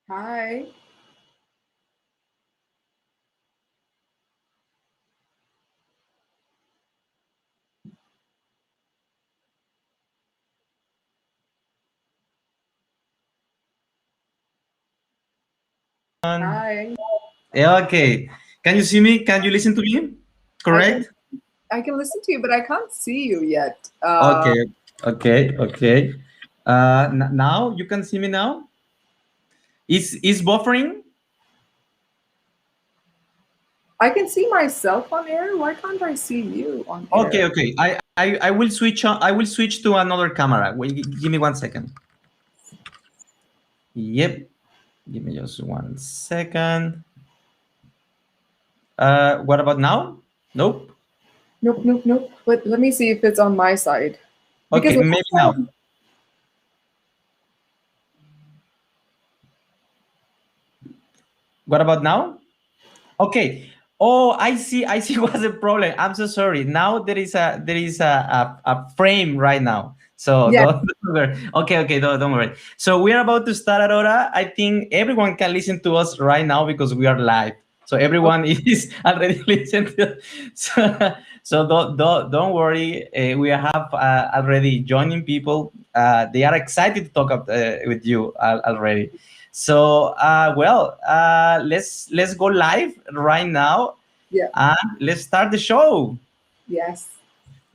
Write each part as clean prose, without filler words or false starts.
Hi. Hi. Yeah, okay. Can you see me? Can you listen to me? I can Correct? I can listen to you, but I can't see you yet. Okay, okay. Now you can see me now? Is buffering? I can see myself on air. Why can't I see you on Okay, air? okay. I will switch on, I will switch to another camera. Wait, give me 1 second. Yep. Give me just 1 second. What about now? Nope. Nope, nope, nope. But let me see if it's on my side. Because Okay, maybe last now. time, What about now? Okay. Oh, I see what's the problem. I'm so sorry. Now there is a frame right now. So yeah, don't worry. Okay, don't worry. So we are about to start Aurora. I think everyone can listen to us right now because we are live. So everyone is already listening to. So don't worry. We have already joining people. They are excited to talk with you already. So let's go live right now yeah, and let's start the show. yes.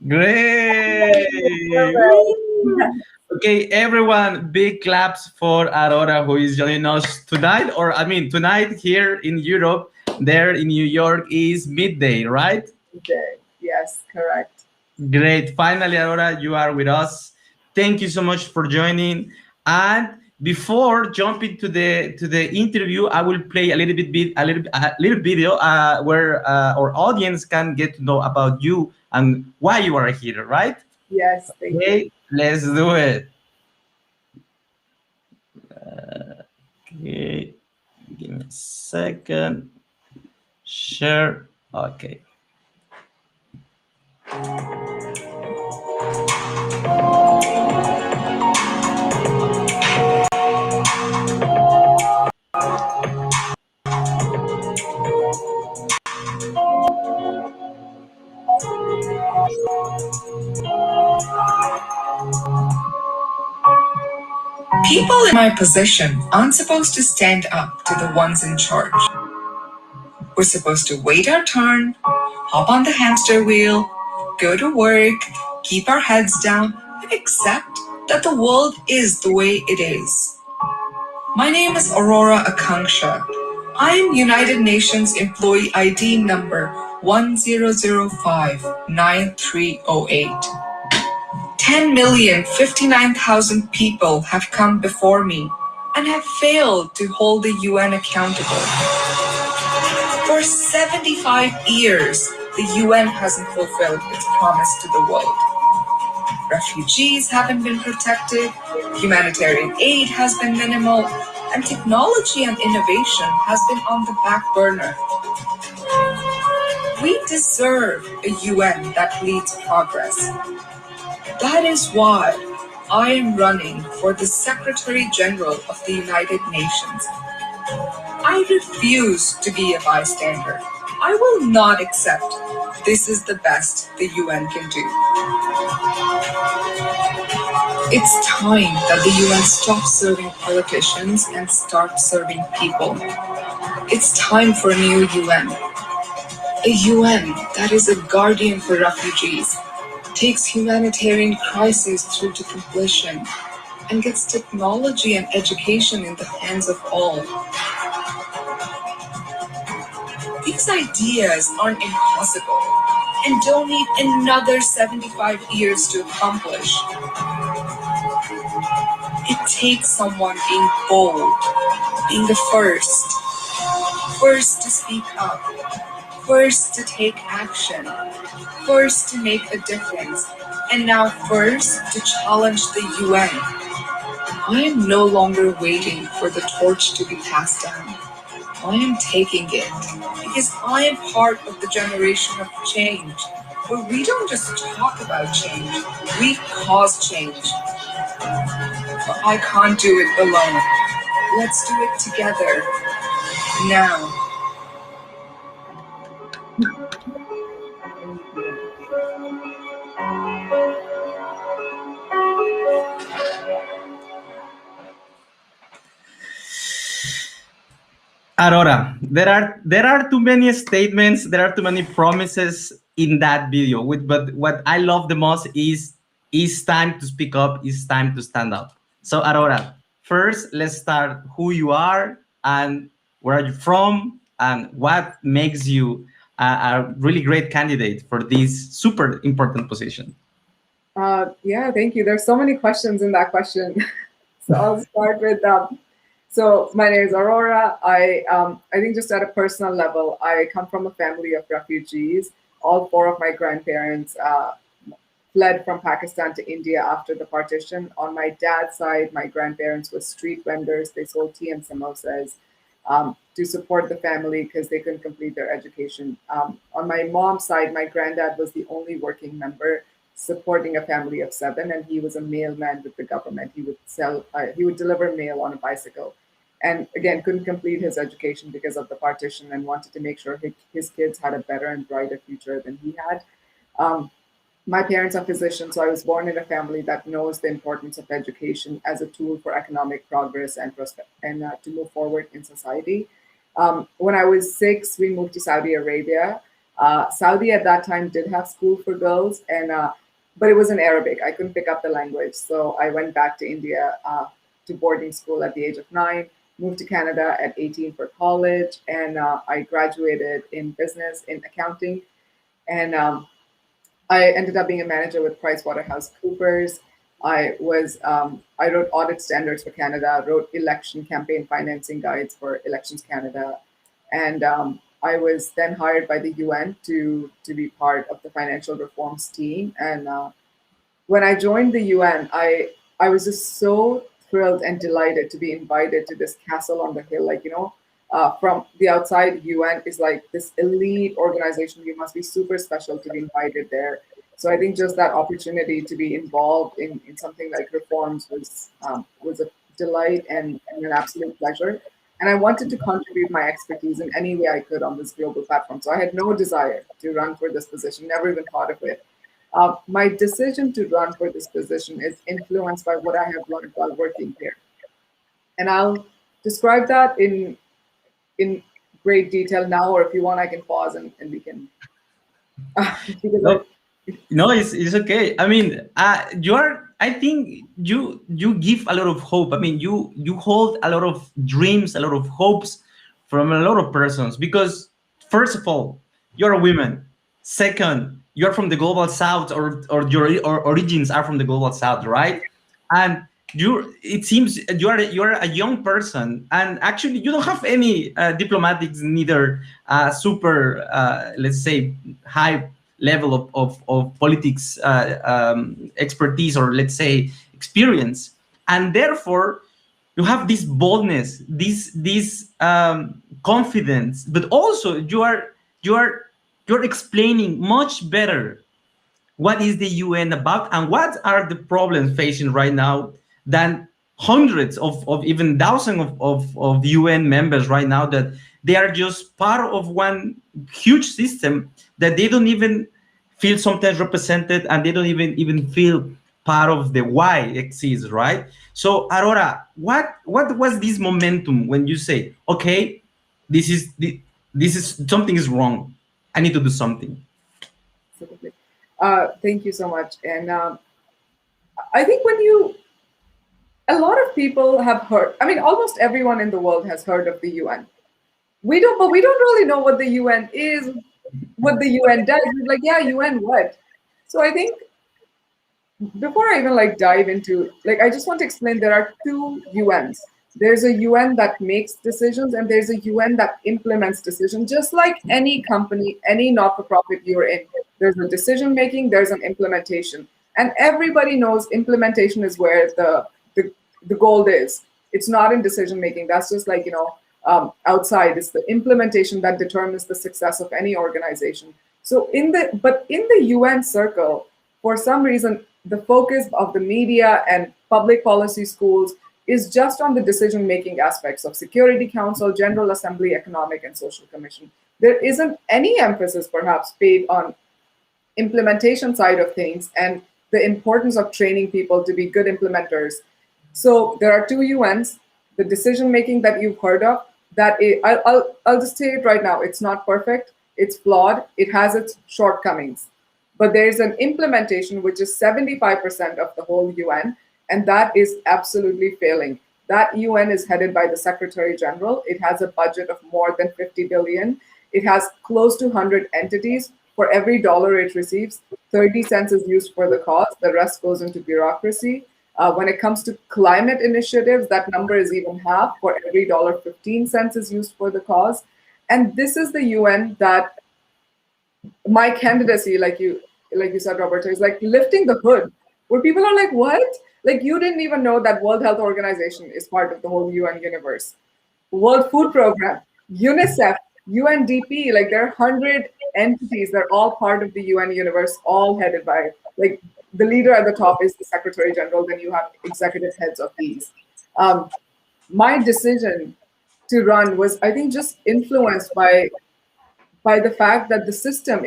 Great! Woo! Okay, everyone, big claps for Aurora who is joining us tonight. Or I mean, tonight here in Europe, there in New York is midday, right? Okay. Yes, correct. Great. Finally, Aurora, you are with us. Thank you so much for joining. And before jumping to the interview, I will play a little video where our audience can get to know about you and why you are here. Right? Yes, thank you. Okay, let's do it. Okay, give me a second. Share. Okay. People in my position aren't supposed to stand up to the ones in charge. We're supposed to wait our turn, hop on the hamster wheel, go to work, keep our heads down, and accept that the world is the way it is. My name is Arora Akanksha. I am United Nations Employee ID number 10059308. 10,059,000 people have come before me and have failed to hold the UN accountable. For 75 years, the UN hasn't fulfilled its promise to the world. Refugees haven't been protected, humanitarian aid has been minimal, and technology and innovation has been on the back burner. We deserve a UN that leads progress. That is why I am running for the Secretary General of the United Nations. I refuse to be a bystander. I will not accept this is the best the UN can do. It's time that the UN stops serving politicians and starts serving people. It's time for a new UN. A UN that is a guardian for refugees, takes humanitarian crises through to completion, and gets technology and education in the hands of all. These ideas aren't impossible and don't need another 75 years to accomplish. It takes someone being bold, being the first to speak up, first to take action, first to make a difference, and now first to challenge the UN. I am no longer waiting for the torch to be passed down. I am taking it because I am part of the generation of change, where we don't just talk about change, we cause change. But I can't do it alone. Let's do it together. Now. Aurora, there are too many statements, there are too many promises in that video. But what I love the most is it's time to speak up, it's time to stand up. So Aurora, first let's start who you are and where are you from and what makes you a really great candidate for this super important position. Yeah, thank you. There's so many questions in that question. So I'll start with so my name is Aurora. I think just at a personal level, I come from a family of refugees. All four of my grandparents fled from Pakistan to India after the partition. On my dad's side, my grandparents were street vendors. They sold tea and samosas to support the family because they couldn't complete their education. On my mom's side, my granddad was the only working member supporting a family of seven, and he was a mailman with the government. He would deliver mail on a bicycle, and again couldn't complete his education because of the partition, and wanted to make sure his kids had a better and brighter future than he had. Um, my parents are physicians, so I was born in a family that knows the importance of education as a tool for economic progress and to move forward in society. When I was 6, we moved to Saudi Arabia. Saudi at that time did have school for girls, and but it was in Arabic. I couldn't pick up the language, so I went back to India to boarding school at the age of 9. Moved to Canada at 18 for college, and I graduated in business in accounting, and I ended up being a manager with PricewaterhouseCoopers. I wrote audit standards for Canada, wrote election campaign financing guides for Elections Canada, and I was then hired by the UN to be part of the financial reforms team. And when I joined the UN, I was just so thrilled and delighted to be invited to this castle on the hill. Like, from the outside, UN is like this elite organization. You must be super special to be invited there. So I think just that opportunity to be involved in something like reforms was a delight and an absolute pleasure. And I wanted to contribute my expertise in any way I could on this global platform. So I had no desire to run for this position, never even thought of it. My decision to run for this position is influenced by what I have learned while working here. And I'll describe that in great detail now, or if you want, I can pause and we can. No, no, it's okay. I mean, you are. I think you give a lot of hope. I mean, you hold a lot of dreams, a lot of hopes from a lot of persons. Because first of all, you're a woman. Second, you're from the global south, or your origins are from the global south, right? And it seems you're a young person, and actually you don't have any diplomatics, neither super let's say high level of politics expertise, or let's say experience, and therefore you have this boldness, this confidence, but also you're explaining much better what is the UN about and what are the problems facing right now than hundreds of even thousands of UN members right now, that they are just part of one huge system that they don't even feel sometimes represented, and they don't even feel part of the why exists, right? So Aurora, what was this momentum when you say, okay, this is something is wrong, I need to do something? Absolutely. Thank you so much. And I think a lot of people have heard, I mean, almost everyone in the world has heard of the UN. But we don't really know what the UN is, what the UN does. We're like, yeah, UN what? So I think before I even dive into, I just want to explain there are two UNs. There's a UN that makes decisions, and there's a UN that implements decisions. Just like any company, any not-for-profit you're in, there's a decision making, there's an implementation, and everybody knows implementation is where the gold is. It's not in decision making. That's just outside. It's the implementation that determines the success of any organization. So in the UN circle, for some reason, the focus of the media and public policy schools is just on the decision-making aspects of Security Council, General Assembly, Economic and Social Commission. There isn't any emphasis perhaps paid on implementation side of things and the importance of training people to be good implementers. So there are two UNs, the decision making that you've heard of, I'll just say it right now, it's not perfect, it's flawed, it has its shortcomings. But there's an implementation which is 75% of the whole UN, and that is absolutely failing. That UN is headed by the Secretary General. It has a budget of more than 50 billion. It has close to 100 entities. For every dollar it receives, 30 cents is used for the cause. The rest goes into bureaucracy. When it comes to climate initiatives, that number is even half. For every dollar, 15 cents is used for the cause. And this is the UN that my candidacy, like you said, Roberta, is like lifting the hood, where people are like, what? Like, you didn't even know that World Health Organization is part of the whole UN universe. World Food Program, UNICEF, UNDP, like there are 100 entities. They're all part of the UN universe, all headed by, like, the leader at the top is the Secretary General, then you have executive heads of these. My decision to run was, I think, just influenced by the fact that the system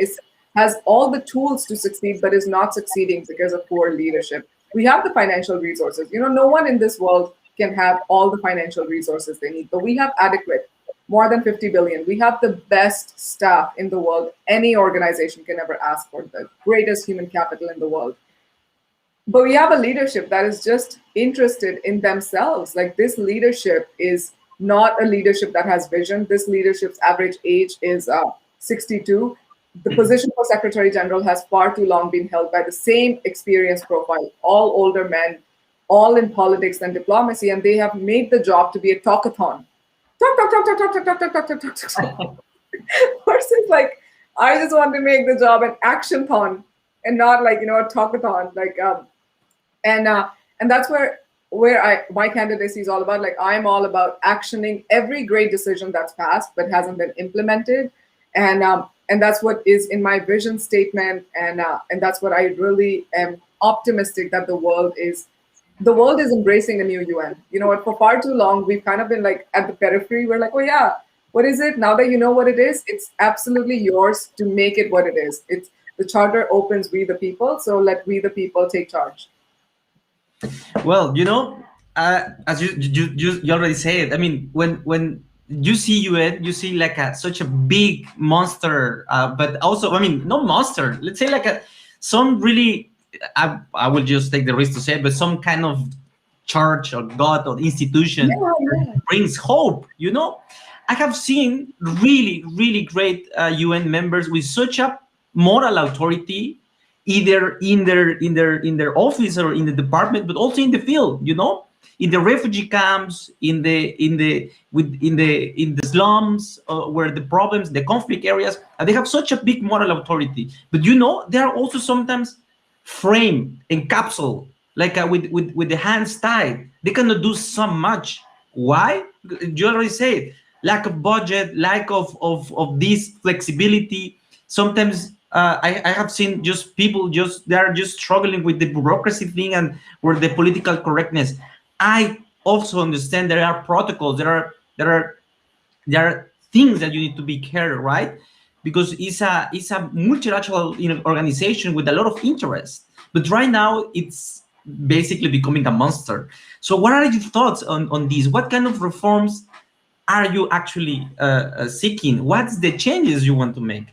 has all the tools to succeed, but is not succeeding because of poor leadership. We have the financial resources. You know, no one in this world can have all the financial resources they need, but we have adequate, more than 50 billion. We have the best staff in the world any organization can ever ask for, the greatest human capital in the world. But we have a leadership that is just interested in themselves. Like, this leadership is not a leadership that has vision. This leadership's average age is 62. The position for Secretary General has far too long been held by the same experience profile, all older men, all in politics and diplomacy, and they have made the job to be a talkathon. Talk. Versus, like, I just want to make the job an action-thon and not, like, you know, a talkathon. Like, and that's where my candidacy is all about. Like, I'm all about actioning every great decision that's passed but hasn't been implemented, and that's what is in my vision statement, and that's what I really am optimistic that the world is embracing a new UN. You know what? For far too long, we've kind of been like at the periphery. We're like, oh yeah, what is it? Now that you know what it is, it's absolutely yours to make it what it is. It's the charter opens we the people, so let we the people take charge. Well, you know, as you already said, I mean, when you see UN, you see like such a big monster, but also, I mean, not monster, let's say like some really, I will just take the risk to say it, but some kind of church or God or institution that brings hope, you know? I have seen really, really great UN members with such a moral authority, either in their office or in the department, but also in the field, you know, in the refugee camps, in the slums, where the problems, the conflict areas, and they have such a big moral authority. But you know, they are also sometimes framed, encapsulated, like with the hands tied. They cannot do so much. Why? You already said, lack of budget, lack of this flexibility. Sometimes I have seen just people they are just struggling with the bureaucracy thing and with the political correctness. I also understand there are protocols, there are things that you need to be careful, right? Because it's a multilateral, you know, organization with a lot of interest. But right now it's basically becoming a monster. So what are your thoughts on this? What kind of reforms are you actually seeking? What's the changes you want to make?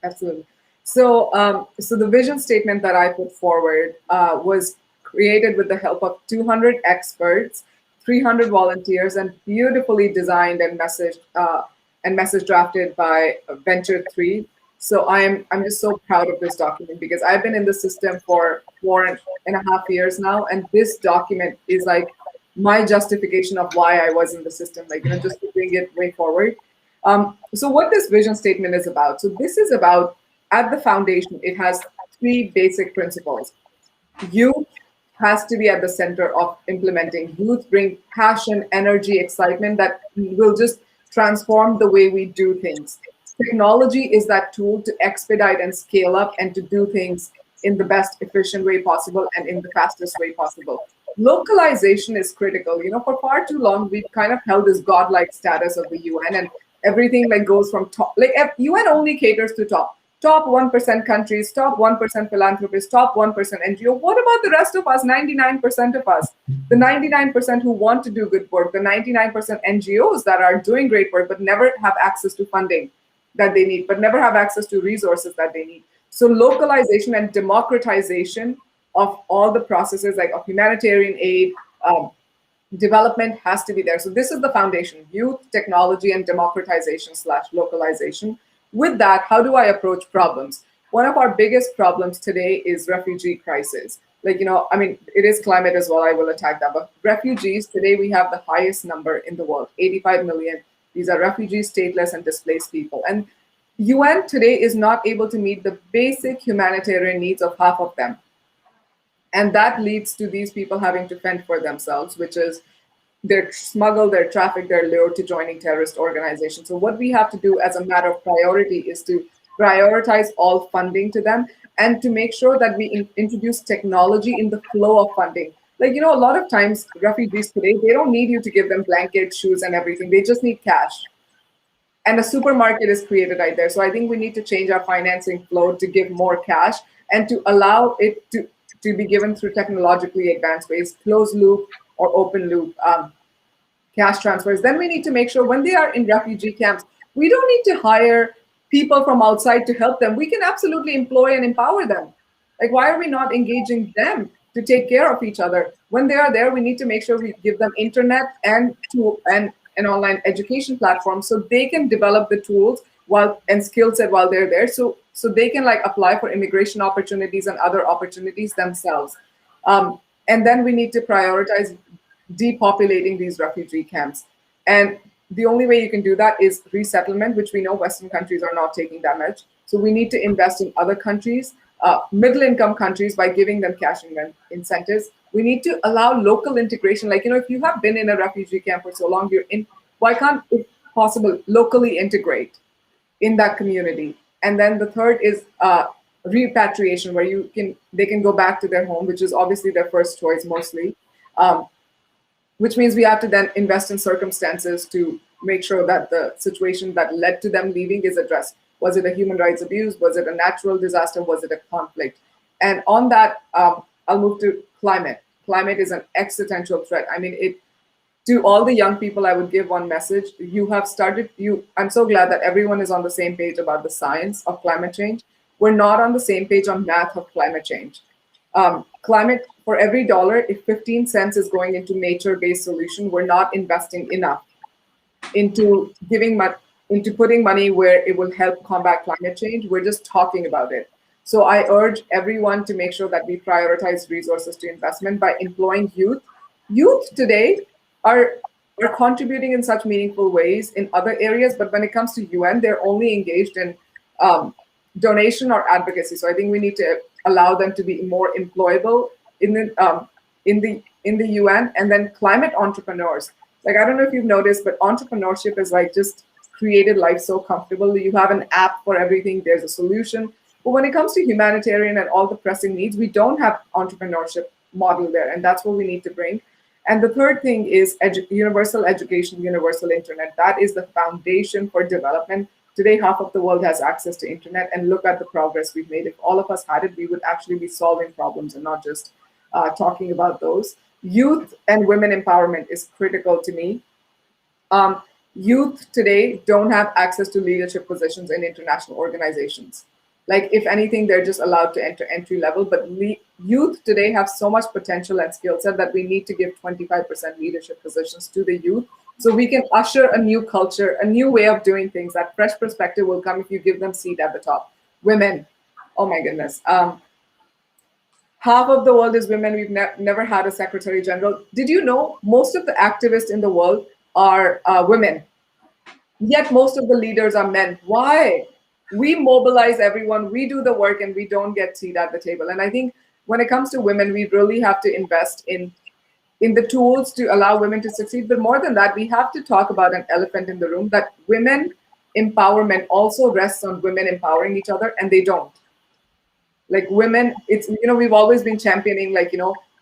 Absolutely. So, so the vision statement that I put forward was created with the help of 200 experts, 300 volunteers, and beautifully designed and message drafted by Venture 3. So I'm just so proud of this document because I've been in the system for 4.5 years now, and this document is like my justification of why I was in the system, like, you know, just to bring it way forward. So what this vision statement is about, so this is about, at the foundation, it has 3 basic principles. Youth has to be at the center of implementing. Youth bring passion, energy, excitement that will just transform the way we do things. Technology is that tool to expedite and scale up and to do things in the best efficient way possible and in the fastest way possible. localization is critical. For far too long, we've kind of held this godlike status of the UN, and everything like goes from top. Like UN only caters to top 1% countries, top 1% philanthropists, top 1% NGO. What about the rest of us, 99% of us? The 99% who want to do good work, the 99% NGOs that are doing great work but never have access to funding that they need, but never have access to resources that they need. So localization and democratization of all the processes like of humanitarian aid, development has to be there. So this is the foundation: youth, technology, and democratization/localization. With that, how do I approach problems? One of our biggest problems today is refugee crisis. I mean, it is climate as well. I will attack that. But refugees, today we have the highest number in the world, 85 million. These are refugees, stateless, and displaced people. And UN today is not able to meet the basic humanitarian needs of half of them. And that leads to these people having to fend for themselves, which is they're smuggled, they're trafficked, they're lured to joining terrorist organizations. So what we have to do as a matter of priority is to prioritize all funding to them and to make sure that we introduce technology in the flow of funding. A lot of times refugees today, they don't need you to give them blankets, shoes, and everything. They just need cash. And a supermarket is created right there. So I think we need to change our financing flow to give more cash and to allow it to be given through technologically advanced ways, closed loop or open loop cash transfers. Then we need to make sure when they are in refugee camps, we don't need to hire people from outside to help them. We can absolutely employ and empower them. Why are we not engaging them to take care of each other? When they are there, we need to make sure we give them internet and an online education platform so they can develop the tools and skill set while they're there. So they can apply for immigration opportunities and other opportunities themselves. And then we need to prioritize depopulating these refugee camps. And the only way you can do that is resettlement, which we know Western countries are not taking that much. So we need to invest in other countries, middle-income countries, by giving them cash incentives. We need to allow local integration. If you have been in a refugee camp for so long, why can't, if possible, locally integrate in that community? And then the third is repatriation, where they can go back to their home, which is obviously their first choice mostly, which means we have to then invest in circumstances to make sure that the situation that led to them leaving is addressed. Was it a human rights abuse? Was it a natural disaster? Was it a conflict? And on that, I'll move to climate. Climate is an existential threat. I mean, to all the young people, I would give one message. I'm so glad that everyone is on the same page about the science of climate change. We're not on the same page on math of climate change. Climate, for every dollar, if 15 cents is going into nature-based solution, we're not investing enough into putting money where it will help combat climate change. We're just talking about it. So I urge everyone to make sure that we prioritize resources to investment by employing youth. Youth today are contributing in such meaningful ways in other areas, but when it comes to UN, they're only engaged in donation or advocacy. So I think we need to allow them to be more employable in the UN. And then climate entrepreneurs. I don't know if you've noticed, but entrepreneurship is just created life so comfortable. You have an app for everything. There's a solution. But when it comes to humanitarian and all the pressing needs, we don't have entrepreneurship model there, and that's what we need to bring. And the third thing is universal education, universal internet. That is the foundation for development. Today, half of the world has access to internet, and look at the progress we've made. If all of us had it, we would actually be solving problems and not just talking about those. Youth and women empowerment is critical to me. Youth today don't have access to leadership positions in international organizations. If anything, they're just allowed to enter entry level, but youth today have so much potential and skill set that we need to give 25% leadership positions to the youth so we can usher a new culture, a new way of doing things. That fresh perspective will come if you give them seat at the top. Women, oh my goodness. Half of the world is women. We've never had a secretary general. Did you know most of the activists in the world are women? Yet most of the leaders are men. Why? We mobilize everyone, we do the work, and we don't get seat at the table. And I think when it comes to women, we really have to invest in the tools to allow women to succeed. But more than that, we have to talk about an elephant in the room, that women empowerment also rests on women empowering each other, and they don't. Women, it's, we've always been championing,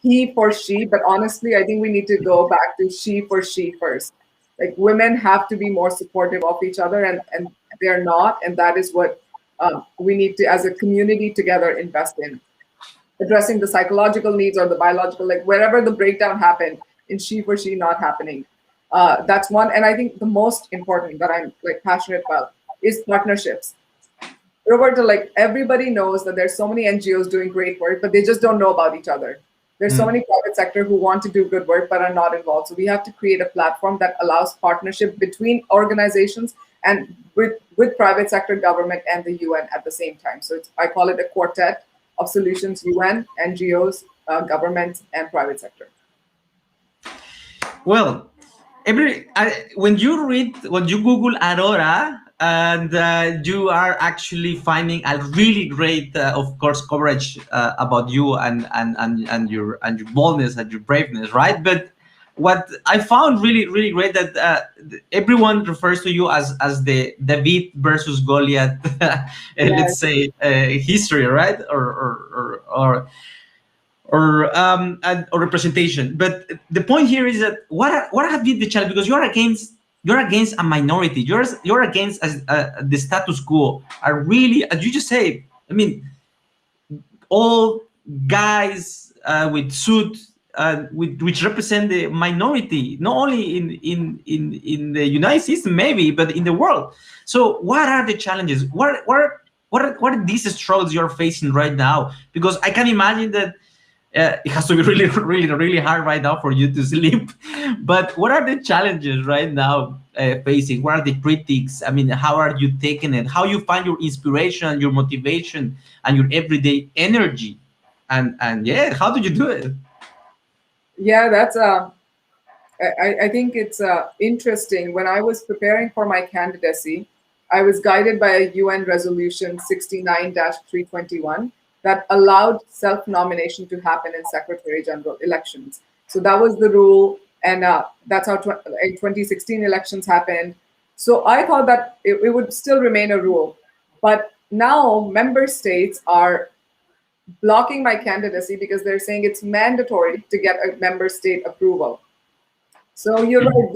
he for she, but honestly, I think we need to go back to she for she first. Like women have to be more supportive of each other, and they're not, and that is what we need to, as a community together, invest in addressing the psychological needs or the biological, like wherever the breakdown happened in she for she not happening. That's one, and I think the most important that I'm like passionate about is partnerships. Roberta, like everybody knows that there's so many NGOs doing great work, but they just don't know about each other. There's so many private sector who want to do good work but are not involved. So we have to create a platform that allows partnership between organizations and with private sector, government, and the UN at the same time. So I call it a quartet of solutions: UN, NGOs, governments, and private sector. Well, when you Google Arora, and you are actually finding a really great, of course, coverage about you and your boldness and your braveness, right? But what I found really great that everyone refers to you as the David versus Goliath, let's say, history, right? Or representation. But the point here is that what have been the challenge? Because you're against a minority. You're against the status quo. Are really, as you just say. I mean, all guys with suit, which represent the minority, not only in the United States maybe, but in the world. So what are the challenges? What are these struggles you're facing right now? Because I can imagine that it has to be really hard right now for you to sleep. But what are the challenges right now facing? What are the critics? I mean, how are you taking it? How you find your inspiration, your motivation, and your everyday energy? And yeah, how do you do it? Yeah, that's I think it's interesting. When I was preparing for my candidacy, I was guided by a UN resolution 69-321 that allowed self-nomination to happen in Secretary General elections. So that was the rule, and that's how 2016 elections happened. So I thought that it would still remain a rule. But now member states are blocking my candidacy because they're saying it's mandatory to get a member state approval. So you're right.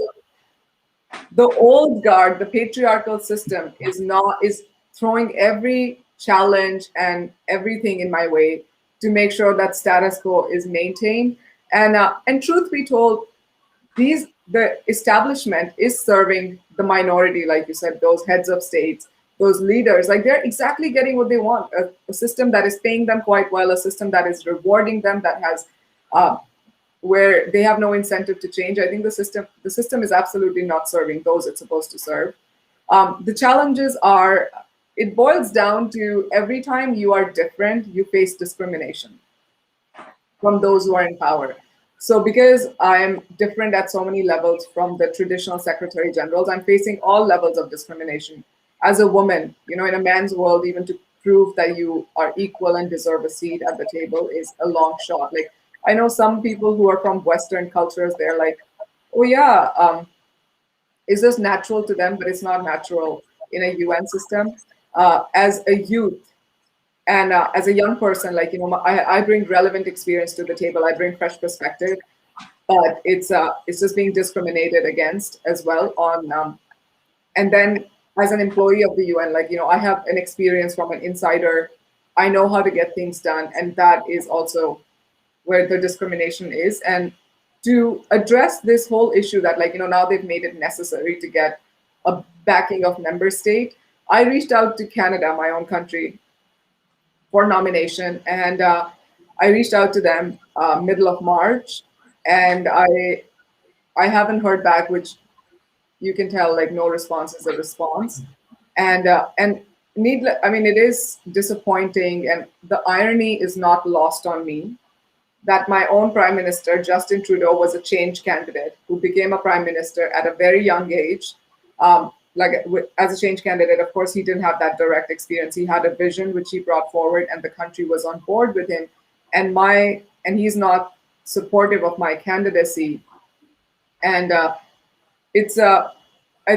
The old guard, the patriarchal system, is throwing every challenge and everything in my way to make sure that status quo is maintained. And truth be told, the establishment is serving the minority, like you said, those heads of states, those leaders. Like they're exactly getting what they want: a system that is paying them quite well, a system that is rewarding them, that has where they have no incentive to change. I think the system is absolutely not serving those it's supposed to serve. The challenges are, it boils down to every time you are different, you face discrimination from those who are in power. So because I am different at so many levels from the traditional secretary generals, I'm facing all levels of discrimination. As a woman, in a man's world, even to prove that you are equal and deserve a seat at the table is a long shot. Like, I know some people who are from Western cultures, they're like, oh yeah, it's just natural to them, but it's not natural in a UN system. As a youth and as a young person, like, I bring relevant experience to the table. I bring fresh perspective, but it's just being discriminated against as well on, and then as an employee of the UN, like, I have an experience from an insider. I know how to get things done. And that is also where the discrimination is. And to address this whole issue that, like, now they've made it necessary to get a backing of member state, I reached out to Canada, my own country, for nomination. And I reached out to them middle of March, and I haven't heard back, which you can tell, like, no response is a response. And it is disappointing, and the irony is not lost on me that my own prime minister, Justin Trudeau, was a change candidate who became a prime minister at a very young age. As a change candidate, of course, he didn't have that direct experience. He had a vision which he brought forward, and the country was on board with him. And he's not supportive of my candidacy. And I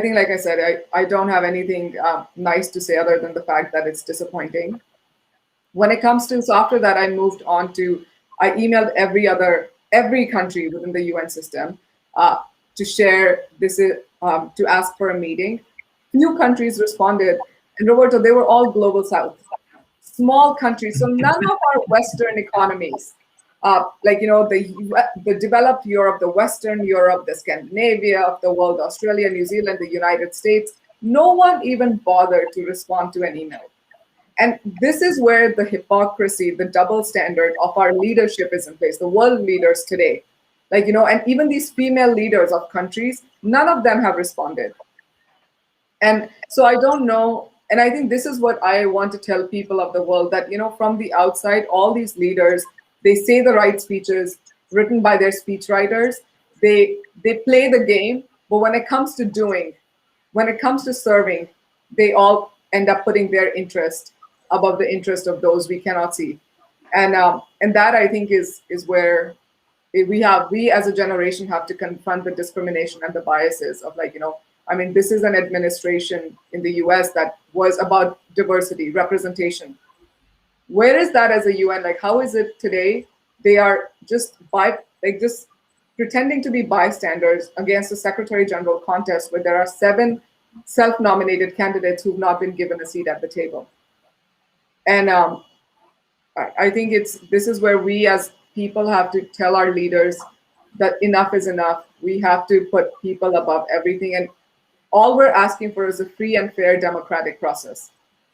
think, like I said, I don't have anything nice to say other than the fact that it's disappointing. When it comes to, so after that, I moved on to I emailed every country within the UN system to share to ask for a meeting. Few countries responded, and Roberto, they were all global south, small countries. So none of our Western economies, like the developed Europe, the Western Europe, the Scandinavia of the world, Australia, New Zealand, the United States, no one even bothered to respond to an email. And this is where the hypocrisy, the double standard of our leadership is in place, the world leaders today. And even these female leaders of countries, none of them have responded. And so I don't know. And I think this is what I want to tell people of the world, that, from the outside, all these leaders, they say the right speeches written by their speechwriters. They play the game, but when it comes to doing, when it comes to serving, they all end up putting their interest above the interest of those we cannot see. And that, I think, is where we as a generation have to confront the discrimination and the biases of, this is an administration in the US that was about diversity, representation. Where is that as a UN? How is it today? They are just just pretending to be bystanders against a Secretary General contest where there are 7 self-nominated candidates who've not been given a seat at the table. And I think this is where we as people have to tell our leaders that enough is enough. We have to put people above everything. And all we're asking for is a free and fair democratic process.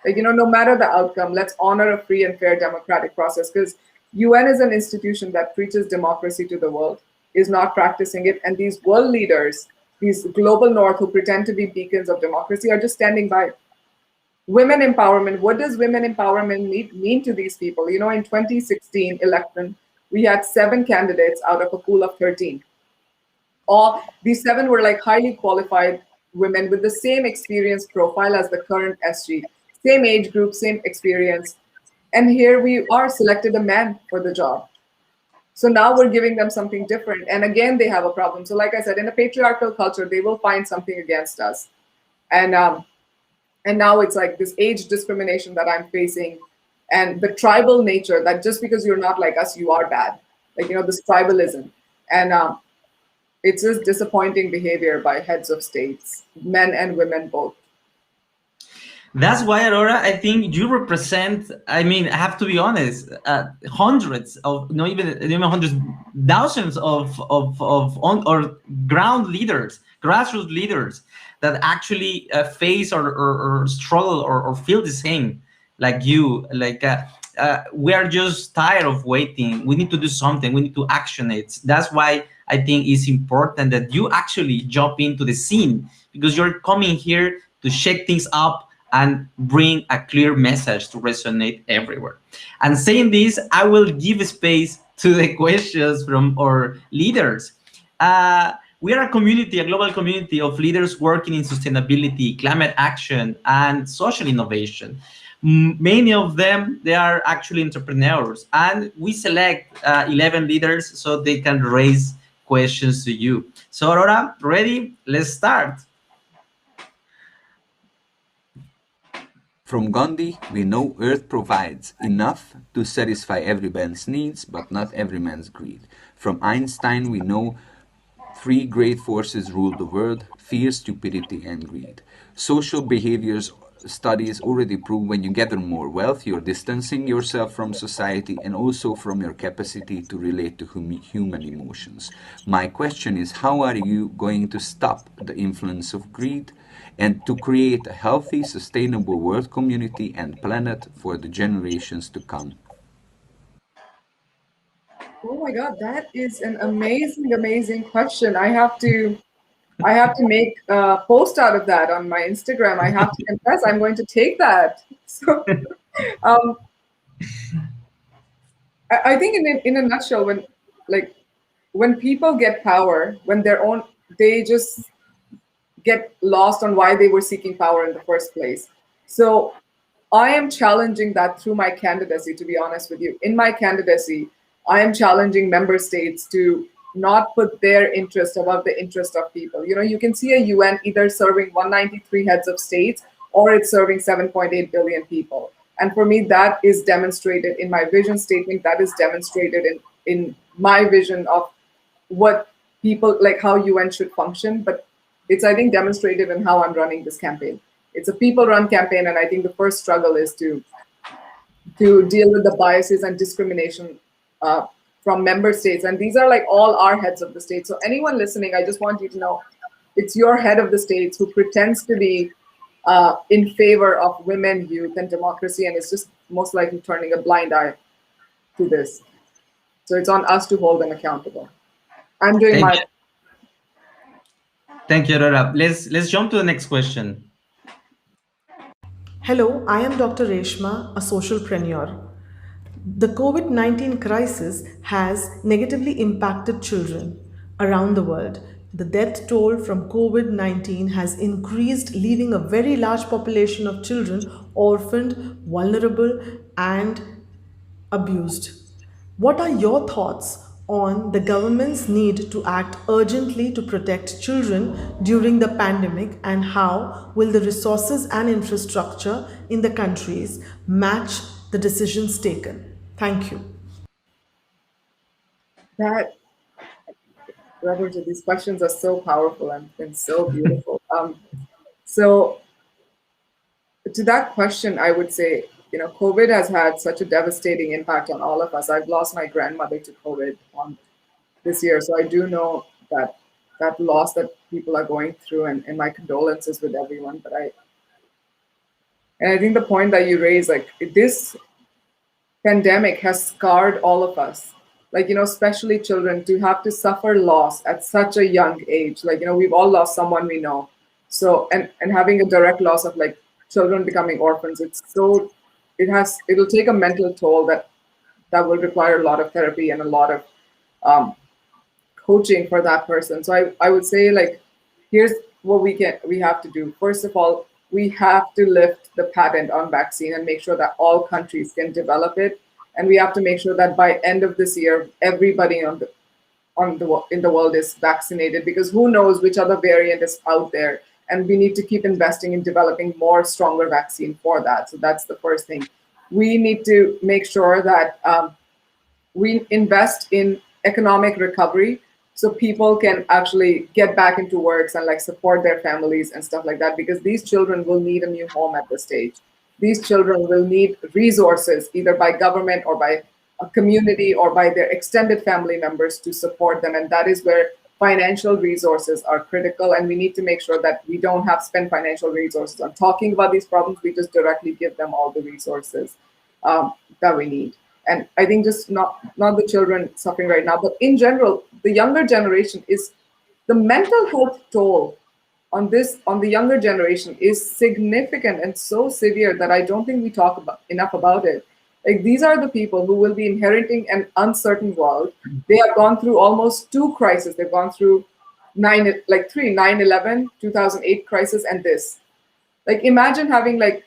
No matter the outcome, let's honor a free and fair democratic process, because UN is an institution that preaches democracy to the world, is not practicing it. And these world leaders, these global north who pretend to be beacons of democracy, are just standing by. Women empowerment. What does women empowerment mean to these people? In 2016 election, we had 7 candidates out of a pool of 13. All these 7 were highly qualified women with the same experience profile as the current SG, same age group, same experience. And here we are selected a man for the job. So now we're giving them something different. And again, they have a problem. So like I said, in a patriarchal culture, they will find something against us. And now it's this age discrimination that I'm facing, and the tribal nature that just because you're not like us, you are bad. This tribalism. And it's just disappointing behavior by heads of states, men and women both. That's why, Arora, I think you represent, I have to be honest, hundreds of, not even hundreds, thousands of ground leaders, grassroots leaders that actually face or struggle or feel the same like you. We are just tired of waiting. We need to do something. We need to action it. That's why I think it's important that you actually jump into the scene, because you're coming here to shake things up and bring a clear message to resonate everywhere. And saying this, I will give space to the questions from our leaders. We are a community, a global community of leaders working in sustainability, climate action, and social innovation. Many of them, they are actually entrepreneurs, and we select 11 leaders so they can raise questions to you. So Arora, ready? Let's start. From Gandhi, we know Earth provides enough to satisfy every man's needs, but not every man's greed. From Einstein, we know 3 great forces rule the world: fear, stupidity, and greed. Social behaviors studies already prove when you gather more wealth, you're distancing yourself from society and also from your capacity to relate to human emotions. My question is, how are you going to stop the influence of greed and to create a healthy, sustainable world community and planet for the generations to come? Oh my God, that is an amazing, amazing question. I have to make a post out of that on my Instagram. I have to confess, I'm going to take that. So, I think in a nutshell, when people get power, they just get lost on why they were seeking power in the first place. So I am challenging that through my candidacy, to be honest with you. In my candidacy, I am challenging member states to not put their interest above the interest of people. You can see a UN either serving 193 heads of states or it's serving 7.8 billion people. And for me, that is demonstrated in my vision statement. That is demonstrated in in my vision of what people like how UN should function, but it's I think demonstrated in how I'm running this campaign. It's a people-run campaign, and I think the first struggle is to deal with the biases and discrimination from member states. And these are like all our heads of the state. So anyone listening, I just want you to know it's your head of the states who pretends to be in favor of women, youth, and democracy, and is just most likely turning a blind eye to this. So it's on us to hold them accountable. I'm doing Thank my. you. Thank you, Aurora. Let's jump to the next question. Hello, I am Dr. Reshma, a socialpreneur. The COVID 19 crisis has negatively impacted children around the world. The death toll from COVID 19 has increased, leaving a very large population of children orphaned, vulnerable, and abused. What are your thoughts on the government's need to act urgently to protect children during the pandemic, and how will the resources and infrastructure in the countries match the decisions taken? Thank you. That Roberta, these questions are so powerful and so beautiful. So to that question, I would say, COVID has had such a devastating impact on all of us. I've lost my grandmother to COVID on this year, so I do know that loss that people are going through, and my condolences with everyone. And I think the point that you raised, like this pandemic has scarred all of us, like especially children, to have to suffer loss at such a young age. Like we've all lost someone we know, so and having a direct loss of like children becoming orphans, it'll take a mental toll that will require a lot of therapy and a lot of um, coaching for that person. So I would say, like, here's what we have to do. First of all, we have to lift the patent on vaccine and make sure that all countries can develop it. And we have to make sure that by end of this year, everybody in the world is vaccinated, because who knows which other variant is out there. And we need to keep investing in developing more stronger vaccine for that. So that's the first thing. We need to make sure that we invest in economic recovery so people can actually get back into works and like support their families and stuff like that, because these children will need a new home at this stage. These children will need resources either by government or by a community or by their extended family members to support them, and that is where financial resources are critical. And we need to make sure that we don't have spend financial resources on talking about these problems. We just directly give them all the resources that we need. And I think just not the children suffering right now, but in general, the younger generation is the mental health toll on the younger generation is significant and so severe that I don't think we talk enough about it. Like, these are the people who will be inheriting an uncertain world. They have gone through almost two crises. They've gone through 9/11, 2008 crisis, and this. Like, imagine having like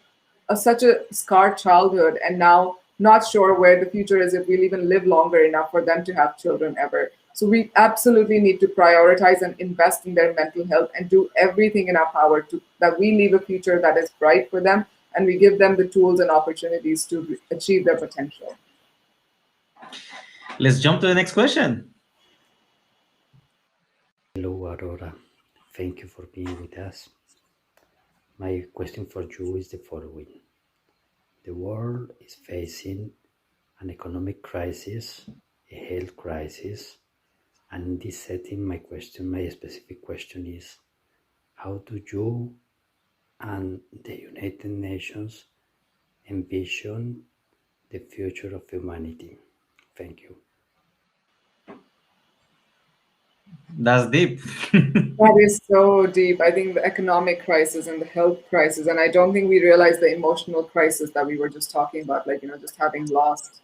such a scarred childhood and now not sure where the future is, if we'll even live longer enough for them to have children ever. So we absolutely need to prioritize and invest in their mental health and do everything in our power to that we leave a future that is bright for them, and we give them the tools and opportunities to achieve their potential. Let's jump to the next question. Hello, Aurora. Thank you for being with us. My question for you is the following. The world is facing an economic crisis, a health crisis, and in this setting, my specific question is, how do you and the United Nations envision the future of humanity? Thank you. That's deep. That is so deep. I think the economic crisis and the health crisis, and I don't think we realize the emotional crisis that we were just talking about, like, just having lost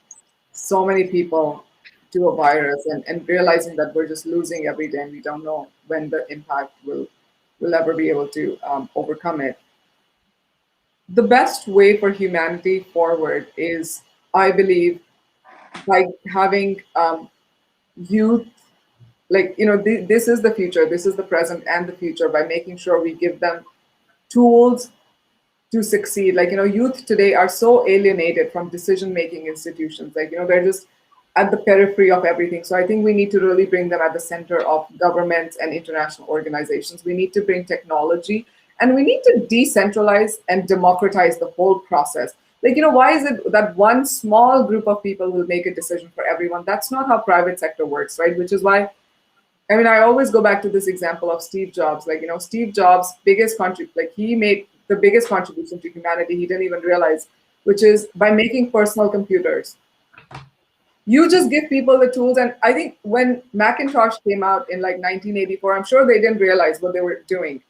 so many people to a virus, and realizing that we're just losing every day and we don't know when the impact will ever be able to overcome it. The best way for humanity forward is, I believe, by having youth, like, this is the future, this is the present and the future, by making sure we give them tools to succeed. Like, youth today are so alienated from decision-making institutions. Like, they're just at the periphery of everything. So I think we need to really bring them at the center of governments and international organizations. We need to bring technology, and we need to decentralize and democratize the whole process. Like, why is it that one small group of people will make a decision for everyone? That's not how private sector works, right? Which is why, I mean, I always go back to this example of Steve Jobs. Like, Steve Jobs' he made the biggest contribution to humanity he didn't even realize, which is by making personal computers. You just give people the tools. And I think when Macintosh came out in like 1984, I'm sure they didn't realize what they were doing.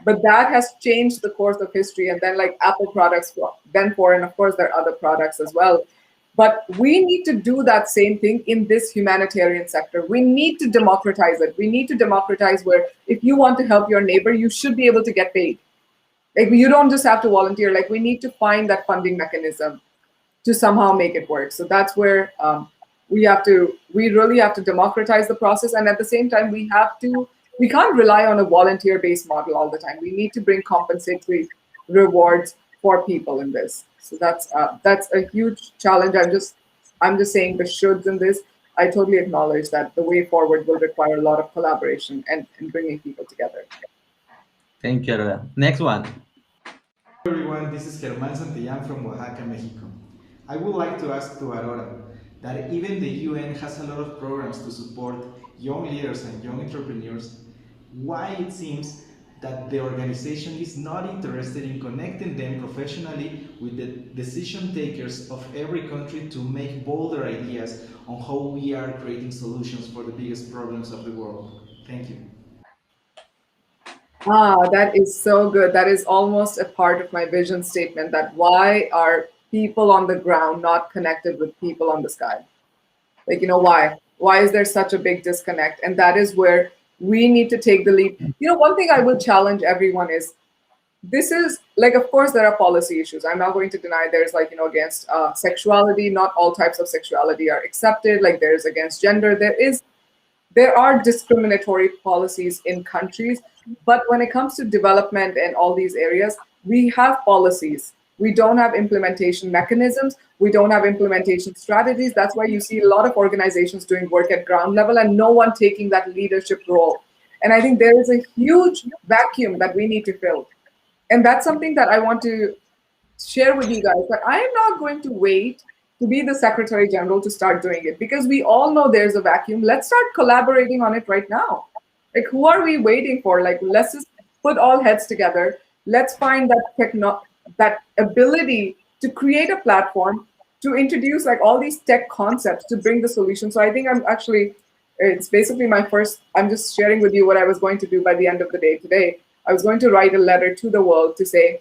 But that has changed the course of history. And then like Apple products, and of course there are other products as well. But we need to do that same thing in this humanitarian sector. We need to democratize it. We need to democratize where if you want to help your neighbor, you should be able to get paid. Like, you don't just have to volunteer. Like, we need to find that funding mechanism to somehow make it work. So that's where we really have to democratize the process. And at the same time, we can't rely on a volunteer-based model all the time. We need to bring compensatory rewards for people in this. So that's a huge challenge. I'm just saying the shoulds in this. I totally acknowledge that the way forward will require a lot of collaboration and bringing people together. Thank you, Aurora. Next one. Hello everyone, this is Germán Santillán from Oaxaca, Mexico. I would like to ask to Aurora that even the UN has a lot of programs to support young leaders and young entrepreneurs, why it seems that the organization is not interested in connecting them professionally with the decision takers of every country to make bolder ideas on how we are creating solutions for the biggest problems of the world. Thank you. That is so good. That is almost a part of my vision statement, that why are people on the ground not connected with people on the sky? Like, why? Why is there such a big disconnect? And that is where we need to take the lead. One thing I will challenge everyone is, this is like, of course, there are policy issues. I'm not going to deny there's against sexuality. Not all types of sexuality are accepted. Like, there's against gender. There are discriminatory policies in countries, but when it comes to development and all these areas, we have policies. We don't have implementation mechanisms. We don't have implementation strategies. That's why you see a lot of organizations doing work at ground level and no one taking that leadership role. And I think there is a huge vacuum that we need to fill. And that's something that I want to share with you guys, that I am not going to wait to be the Secretary General to start doing it, because we all know there's a vacuum. Let's start collaborating on it right now. Like, who are we waiting for? Like, let's just put all heads together. Let's find that ability to create a platform to introduce like all these tech concepts to bring the solution. So I think it's basically I'm just sharing with you what I was going to do by the end of the day today. I was going to write a letter to the world to say,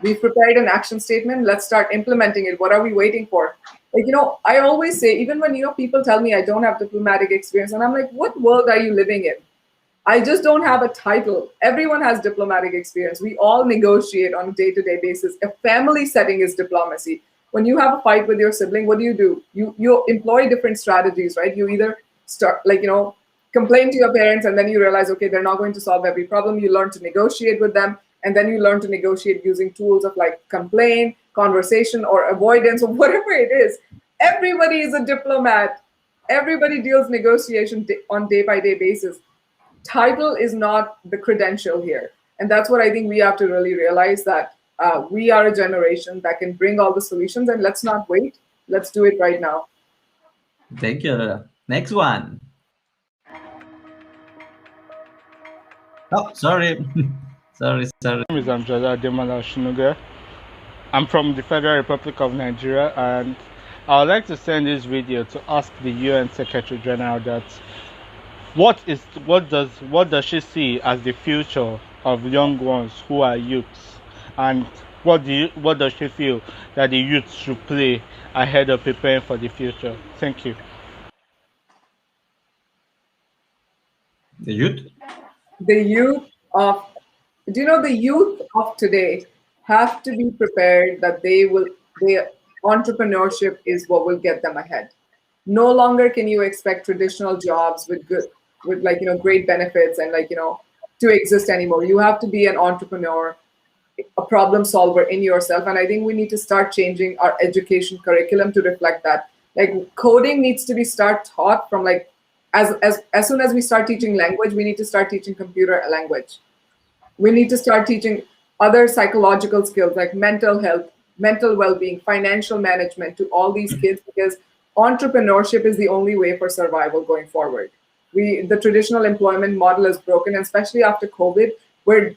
we've prepared an action statement. Let's start implementing it. What are we waiting for? Like, I always say, even when, people tell me I don't have diplomatic experience, and I'm like, what world are you living in? I just don't have a title. Everyone has diplomatic experience. We all negotiate on a day-to-day basis. A family setting is diplomacy. When you have a fight with your sibling, what do? You employ different strategies, right? You either start, complain to your parents, and then you realize, okay, they're not going to solve every problem. You learn to negotiate with them. And then you learn to negotiate using tools of like complaint, conversation, or avoidance, or whatever it is. Everybody is a diplomat. Everybody deals negotiation on day-by-day basis. Title is not the credential here. And that's what I think we have to really realize, that we are a generation that can bring all the solutions, and let's not wait. Let's do it right now. Thank you. Next one. Oh, sorry. Sorry. My name is Amjada Ademola Oshinuga. I'm from the Federal Republic of Nigeria, and I would like to send this video to ask the UN Secretary General that what does she see as the future of young ones who are youths, and what does she feel that the youth should play ahead of preparing for the future? Thank you. The youth? The youth of today have to be prepared that their entrepreneurship is what will get them ahead. No longer can you expect traditional jobs with great benefits and to exist anymore. You have to be an entrepreneur, a problem solver in yourself. And I think we need to start changing our education curriculum to reflect that. Like coding needs to be taught from like as soon as we start teaching language, we need to start teaching computer language. We need to start teaching other psychological skills like mental health, mental well-being, financial management to all these kids, because entrepreneurship is the only way for survival going forward. The traditional employment model is broken, and especially after COVID, where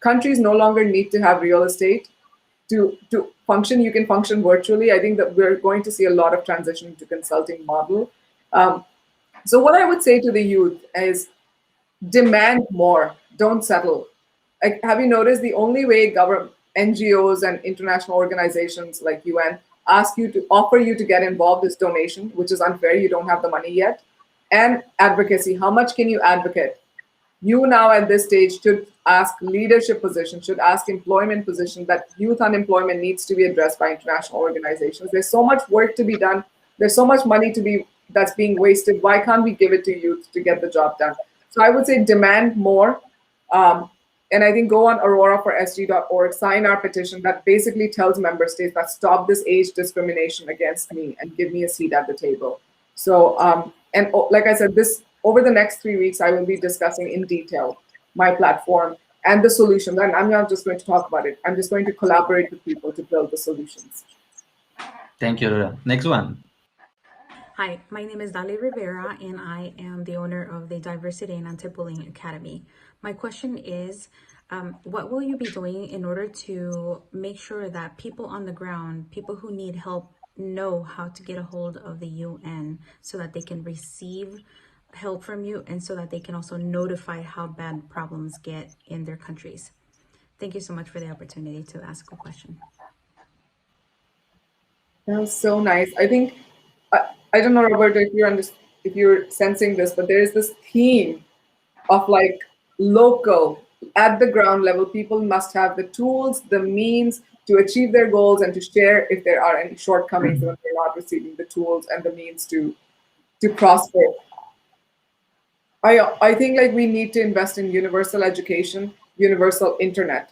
countries no longer need to have real estate to function. You can function virtually. I think that we're going to see a lot of transition to consulting model. So what I would say to the youth is demand more, don't settle. Like, have you noticed the only way government, NGOs and international organizations like UN offer you to get involved is donation, which is unfair. You don't have the money yet. And advocacy. How much can you advocate? You now at this stage should ask leadership positions, should ask employment positions, that youth unemployment needs to be addressed by international organizations. There's so much work to be done. There's so much money that's being wasted. Why can't we give it to youth to get the job done? So I would say demand more. And I think go on auroraforsg.org, sign our petition that basically tells member states that stop this age discrimination against me and give me a seat at the table. So, and like I said, over the next 3 weeks, I will be discussing in detail my platform and the solutions. And I'm not just going to talk about it. I'm just going to collaborate with people to build the solutions. Thank you, Arora. Next one. Hi, my name is Dali Rivera, and I am the owner of the Diversity and Anti-Bullying Academy. My question is, what will you be doing in order to make sure that people on the ground, people who need help, know how to get a hold of the UN so that they can receive help from you and so that they can also notify how bad problems get in their countries? Thank you so much for the opportunity to ask a question. That was so nice. I think, I don't know, Roberto, if you're sensing this, but there is this theme of like local, at the ground level, people must have the tools, the means to achieve their goals and to share if there are any shortcomings when they're not receiving the tools and the means to prosper. I think like we need to invest in universal education, universal internet.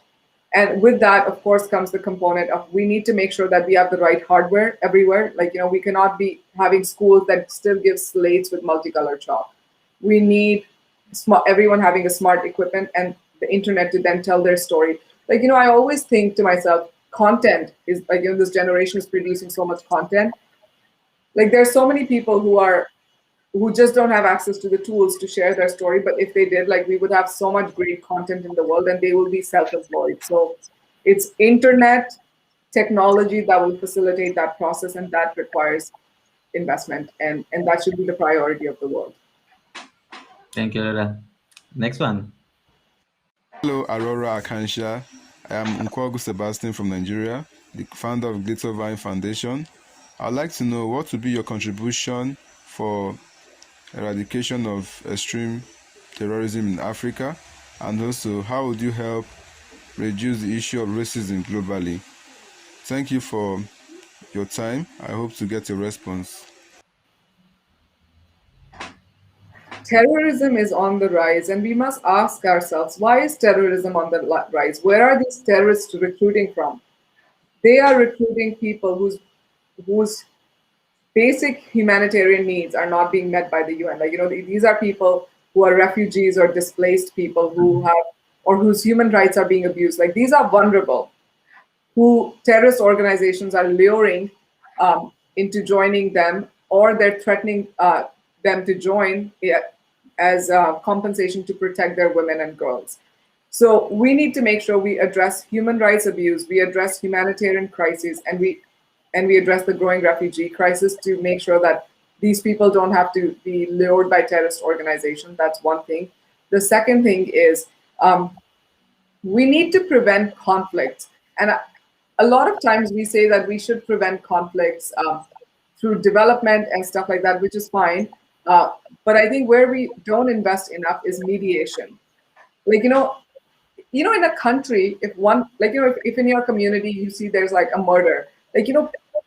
And with that, of course, comes the component of we need to make sure that we have the right hardware everywhere. Like, we cannot be having schools that still give slates with multicolored chalk. We need everyone having a smart equipment and the internet to then tell their story. Like, I always think to myself, content is like, this generation is producing so much content. Like, there's so many people who just don't have access to the tools to share their story. But if they did, like, we would have so much great content in the world and they will be self-employed. So it's internet technology that will facilitate that process, and that requires investment, and that should be the priority of the world. Thank you, Laura. Next one. Hello, Arora Akanksha. I am Nkwagu Sebastian from Nigeria, the founder of Glitter Vine Foundation. I'd like to know what would be your contribution for eradication of extreme terrorism in Africa, and also how would you help reduce the issue of racism globally? Thank you for your time. I hope to get a response. Terrorism is on the rise, and we must ask ourselves, why is terrorism on the rise? Where are these terrorists recruiting from? They are recruiting people whose basic humanitarian needs are not being met by the UN. Like, these are people who are refugees or displaced people whose human rights are being abused. Like, these are vulnerable, who terrorist organizations are luring into joining them, or they're threatening them to join as compensation to protect their women and girls. So we need to make sure we address human rights abuse, we address humanitarian crises, and we address the growing refugee crisis to make sure that these people don't have to be lured by terrorist organizations. That's one thing. The second thing is we need to prevent conflicts. And a lot of times we say that we should prevent conflicts through development and stuff like that, which is fine. But I think where we don't invest enough is mediation. Like, in a country, if in your community you see there's like a murder, like,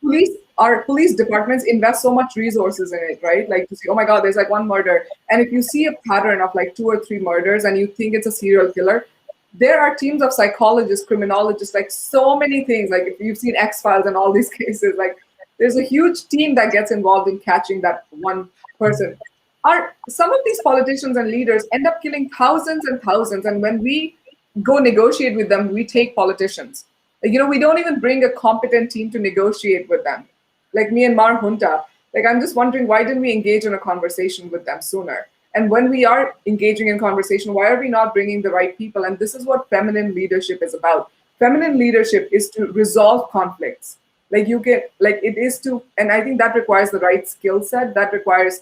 police departments invest so much resources in it, right? Like, to see, oh my God, there's like one murder. And if you see a pattern of like 2 or 3 murders and you think it's a serial killer, there are teams of psychologists, criminologists, like so many things. Like, if you've seen X-Files and all these cases, like there's a huge team that gets involved in catching that one person. Some of these politicians and leaders end up killing thousands and thousands, and when we go negotiate with them, we take politicians. We don't even bring a competent team to negotiate with them. Like Myanmar junta, I'm just wondering, why didn't we engage in a conversation with them sooner? And when we are engaging in conversation, why are we not bringing the right people? And this is what feminine leadership is about. Feminine leadership is to resolve conflicts. And I think that requires the right skill set. That requires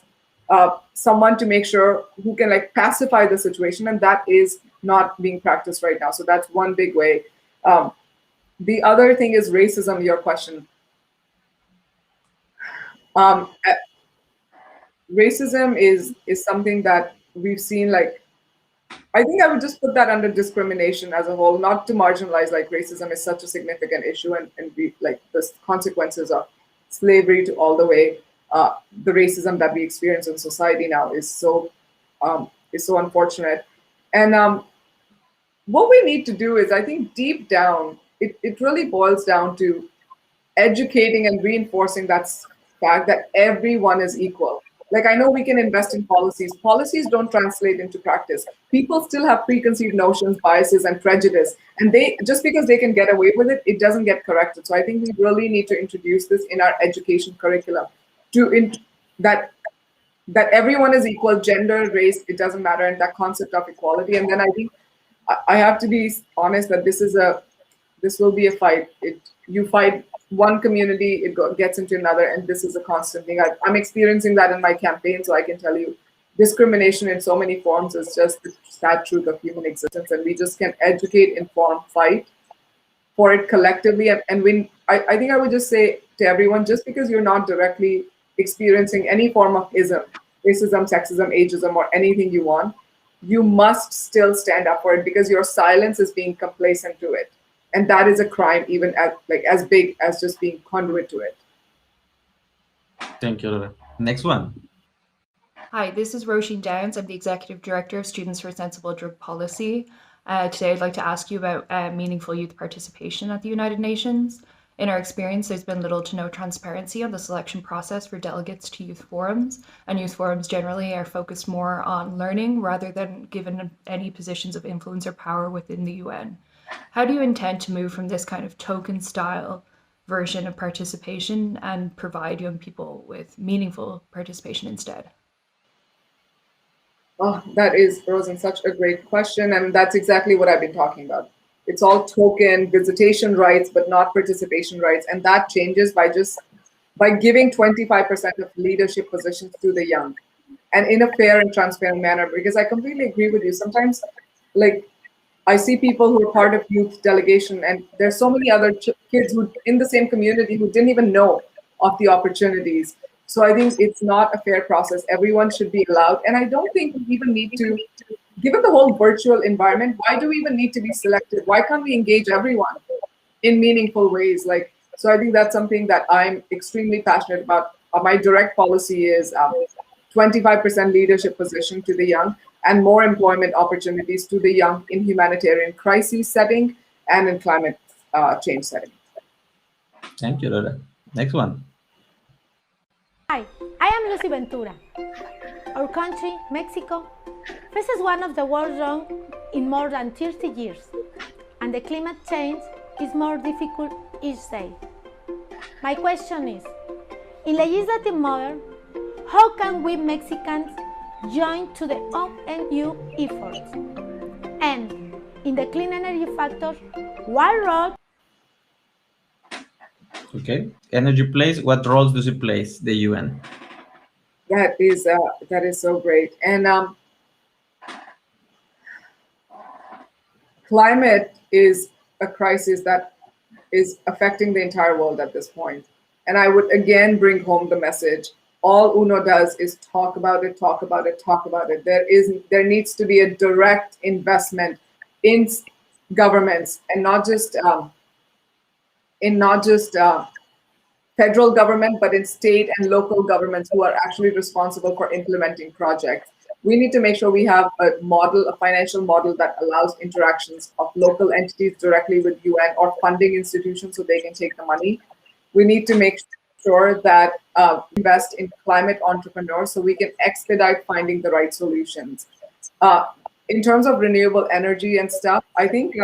someone to make sure who can pacify the situation, and that is not being practiced right now. So that's one big way. The other thing is racism, your question. Racism is something that we've seen. I think I would just put that under discrimination as a whole, not to marginalize racism is such a significant issue, and we the consequences of slavery to all the way. The racism that we experience in society now is so unfortunate. And what we need to do is, I think deep down, it really boils down to educating and reinforcing that fact that everyone is equal. I know we can invest in policies. Policies don't translate into practice. People still have preconceived notions, biases, and prejudice. And just because they can get away with it, it doesn't get corrected. So I think we really need to introduce this in our education curriculum, that everyone is equal, gender, race, it doesn't matter, and that concept of equality. And then I think I have to be honest that this will be a fight. You fight one community, it gets into another, and this is a constant thing. I'm experiencing that in my campaign, so I can tell you, discrimination in so many forms is just the sad truth of human existence, and we just can educate, inform, fight for it collectively. And when I think I would just say to everyone, just because you're not directly experiencing any form of racism, sexism, ageism, or anything you want, you must still stand up for it, because your silence is being complacent to it. And that is a crime, even as big as just being conduit to it. Thank you, Laura. Next one. Hi, this is Roisin Downs. I'm the Executive Director of Students for Sensible Drug Policy. Today, I'd like to ask you about meaningful youth participation at the United Nations. In our experience, there's been little to no transparency on the selection process for delegates to youth forums, and youth forums generally are focused more on learning rather than given any positions of influence or power within the UN. How do you intend to move from this kind of token-style version of participation and provide young people with meaningful participation instead? Oh, that is, Rosen, such a great question, and that's exactly what I've been talking about. It's all token visitation rights, but not participation rights, and that changes by giving 25% of leadership positions to the young, and in a fair and transparent manner. Because I completely agree with you. Sometimes, I see people who are part of youth delegation, and there's so many other kids who in the same community who didn't even know of the opportunities. So I think it's not a fair process. Everyone should be allowed. And I don't think we even need to, given the whole virtual environment, why do we even need to be selective? Why can't we engage everyone in meaningful ways? So I think that's something that I'm extremely passionate about. My direct policy is 25% leadership position to the young, and more employment opportunities to the young in humanitarian crisis setting and in climate change setting. Thank you, Laura. Next one. Hi, I am Lucy Ventura. Our country, Mexico, faces one of the worst droughts in more than 30 years, and the climate change is more difficult each day. My question is, in legislative model, how can we Mexicans join to the ONU efforts? And in the clean energy factor, what role? Okay, energy plays. What roles does it play? The UN. That is so great. And climate is a crisis that is affecting the entire world at this point. And I would again bring home the message. All UNO does is talk about it, talk about it, talk about it. There needs to be a direct investment in governments, and not just federal government, but in state and local governments who are actually responsible for implementing projects. We need to make sure we have a financial model that allows interactions of local entities directly with UN or funding institutions so they can take the money. We need to make sure that invest in climate entrepreneurs so we can expedite finding the right solutions. Uh, in terms of renewable energy and stuff, I think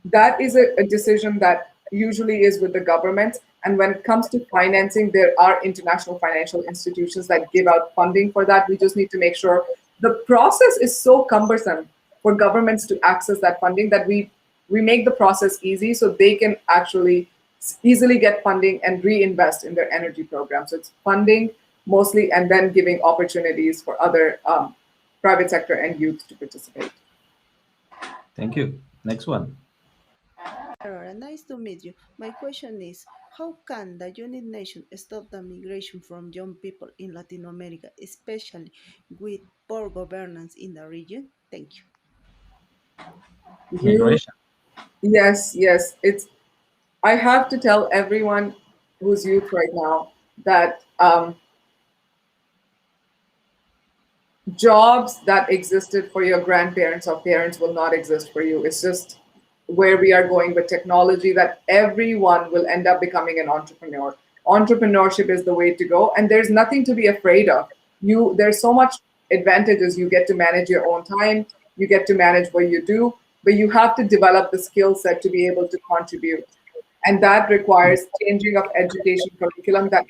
that is a decision that usually is with the government. And when it comes to financing, there are international financial institutions that give out funding for that. We just need to make sure the process is so cumbersome for governments to access that funding that we make the process easy so they can actually easily get funding and reinvest in their energy program. So it's funding mostly and then giving opportunities for other private sector and youth to participate. Thank you. Next one. Aurora, nice to meet you. My question is, how can the United Nations stop the migration from young people in Latin America, especially with poor governance in the region? Thank you. Migration. Yes. I have to tell everyone who's youth right now that jobs that existed for your grandparents or parents will not exist for you. It's just where we are going with technology that everyone will end up becoming an entrepreneur. Entrepreneurship is the way to go, and there's nothing to be afraid of. There's so much advantages. You get to manage your own time, you get to manage what you do, but you have to develop the skill set to be able to contribute. And that requires changing of education curriculum that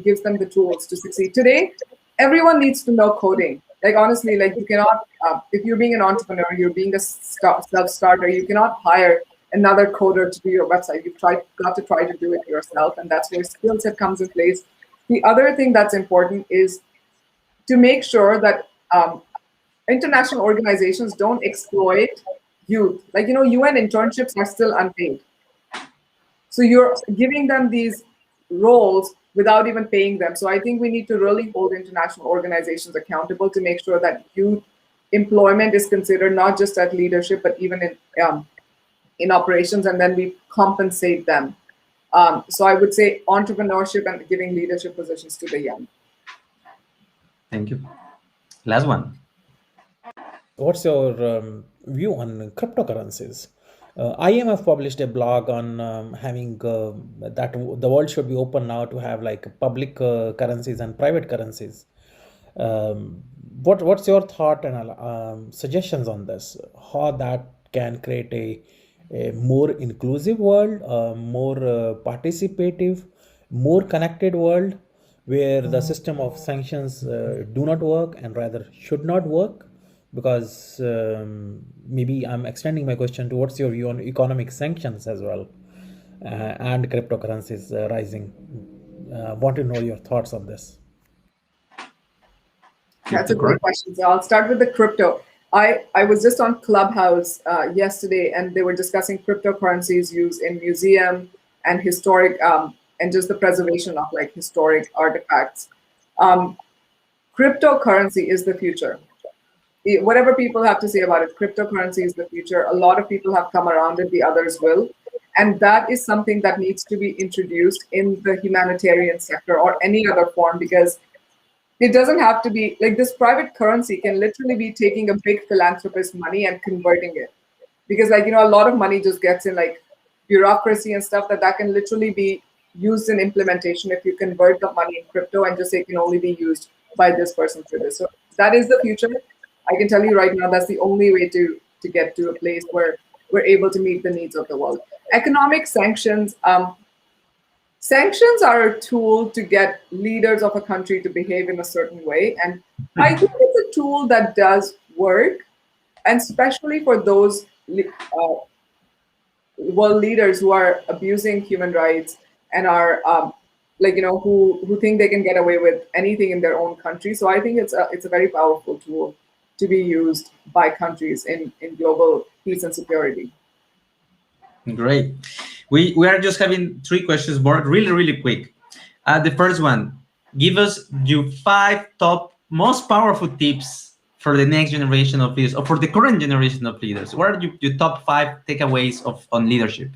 gives them the tools to succeed. Today, everyone needs to know coding. Like honestly, like you cannot, if you're being an entrepreneur, you're being a self-starter, you cannot hire another coder to do your website. Got to try to do it yourself, and that's where skill set comes in place. The other thing that's important is to make sure that international organizations don't exploit youth. Like, UN internships are still unpaid. So you're giving them these roles without even paying them. So I think we need to really hold international organizations accountable to make sure that youth employment is considered not just at leadership, but even in operations, and then we compensate them. So I would say entrepreneurship and giving leadership positions to the young. Thank you. Last one. What's your view on cryptocurrencies? IMF published a blog on having that the world should be open now to have like public currencies and private currencies. What's your thought and suggestions on this? How that can create a more inclusive world, a more participative, more connected world where the system of sanctions do not work and rather should not work? Because maybe I'm extending my question to what's your view on economic sanctions as well and cryptocurrencies rising. Want to know your thoughts on this. That's a great question. So I'll start with the crypto. I was just on Clubhouse yesterday, and they were discussing cryptocurrencies used in museum and historic and just the preservation of like historic artifacts. Cryptocurrency is the future. Whatever people have to say about it, cryptocurrency is the future. A lot of people have come around it, the others will. And that is something that needs to be introduced in the humanitarian sector or any other form, because it doesn't have to be like this. Private currency can literally be taking a big philanthropist money and converting it. Because like, a lot of money just gets in like bureaucracy and stuff that can literally be used in implementation if you convert the money in crypto and just say it can only be used by this person for this. So that is the future. I can tell you right now, that's the only way to get to a place where we're able to meet the needs of the world. Economic sanctions. Sanctions are a tool to get leaders of a country to behave in a certain way. And I think it's a tool that does work, and especially for those world leaders who are abusing human rights and are who think they can get away with anything in their own country. So I think it's a very powerful tool to be used by countries in global peace and security. Great. We are just having 3 questions more, really quick. The first one, give us your 5 top most powerful tips for the next generation of leaders, or for the current generation of leaders. What are your top 5 takeaways on leadership?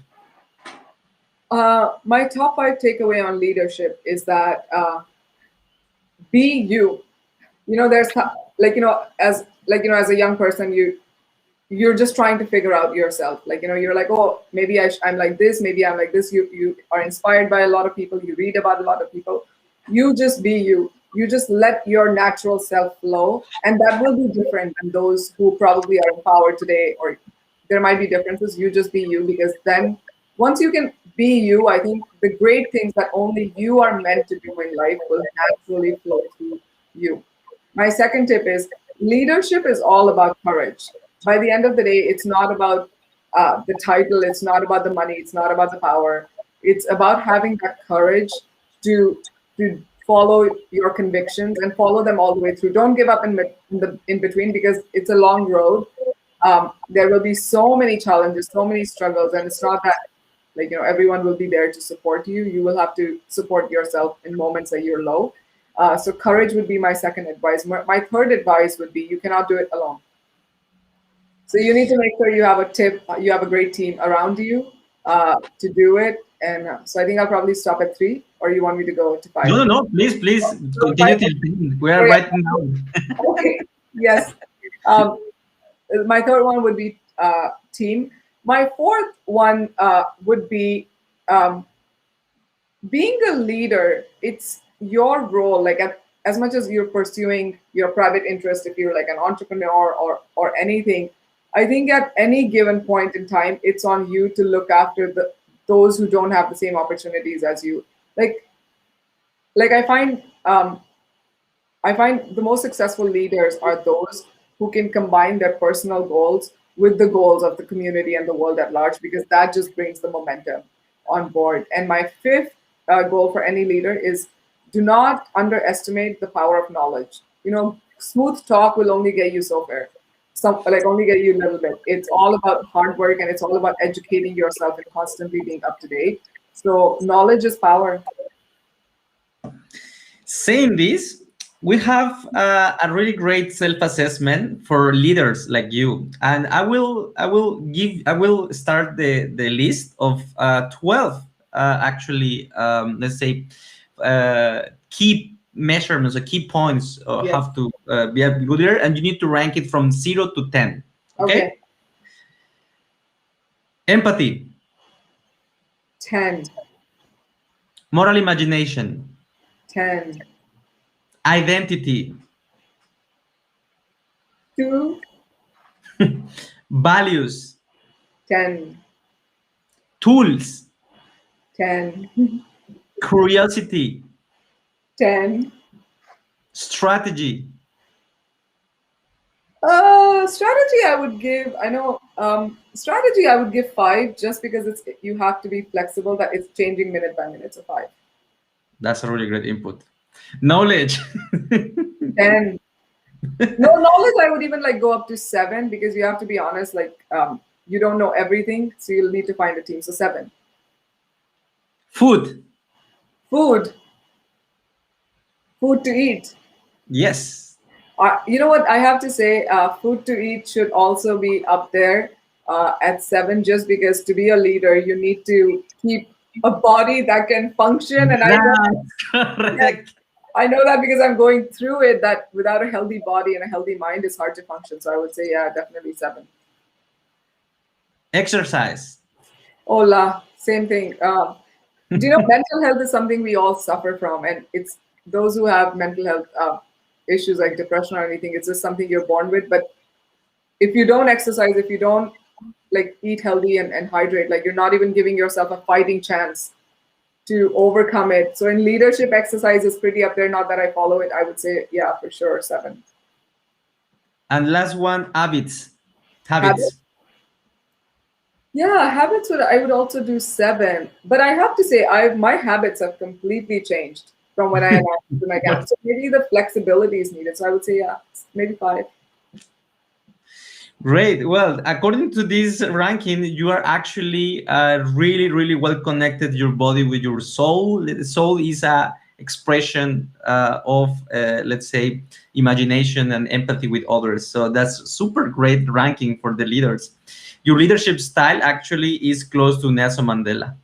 My top 5 takeaway on leadership is that be you. There's as a young person, you're just trying to figure out yourself. Like, you're like, oh, maybe I'm like this, maybe I'm like this. You are inspired by a lot of people, you read about a lot of people. You just be you. You just let your natural self flow, and that will be different than those who probably are in power today, or there might be differences. You just be you, because then once you can be you, I think the great things that only you are meant to do in life will naturally flow through you. My second tip is leadership is all about courage. By the end of the day, it's not about the title, it's not about the money, it's not about the power. It's about having that courage to follow your convictions and follow them all the way through. Don't give up in between, because it's a long road. There will be so many challenges, so many struggles, and it's not that like everyone will be there to support you. You will have to support yourself in moments that you're low. So courage would be my second advice. My third advice would be you cannot do it alone. So you need to make sure you have you have a great team around you to do it. And so I think I'll probably stop at 3, or you want me to go to 5? No, please continue till 10. We are right now. Okay, yes. My third one would be team. My fourth one would be being a leader. It's your role. Like as much as you're pursuing your private interest, if you're like an entrepreneur or anything, I think at any given point in time, it's on you to look after those who don't have the same opportunities as you. Like I find the most successful leaders are those who can combine their personal goals with the goals of the community and the world at large, because that just brings the momentum on board. And my fifth goal for any leader is do not underestimate the power of knowledge. Smooth talk will only get you so far. Only get you a little bit. It's all about hard work, and it's all about educating yourself and constantly being up to date. So knowledge is power. Saying this, we have a really great self-assessment for leaders like you, and I will start the list of 12 actually, let's say key measurements or key points Yes. have to be a good leader, and you need to rank it from 0 to 10. Okay. Empathy. 10. Moral imagination. 10. Identity. 2. Values. 10. Tools. 10. Curiosity. 10. Strategy. Strategy I would give, strategy I would give 5, just because you have to be flexible, that it's changing minute by minute. So 5. That's a really great input. Knowledge. 10. No, knowledge I would even go up to 7, because you have to be honest, you don't know everything, so you'll need to find a team. So 7. Food. Food to eat. Yes. You know what I have to say? Food to eat should also be up there at 7, just because to be a leader, you need to keep a body that can function. And I know that because I'm going through it, that without a healthy body and a healthy mind, it's hard to function. So I would say, yeah, definitely 7. Exercise. Hola, same thing. Do you know mental health is something we all suffer from, and it's those who have mental health issues like depression or anything, it's just something you're born with. But if you don't exercise, if you don't eat healthy and hydrate, you're not even giving yourself a fighting chance to overcome it. So in leadership, exercise is pretty up there. Not that I follow it. I would say, yeah, for sure, 7. And last one, habits. Habits. Yeah, habits I would also do 7. But I have to say, my habits have completely changed from when I announced to my camp. So maybe the flexibility is needed. So I would say, yeah, maybe 5. Great. Well, according to this ranking, you are actually really, really well connected your body with your soul. The soul is a expression of, let's say, imagination and empathy with others. So that's super great ranking for the leaders. Your leadership style actually is close to Nelson Mandela.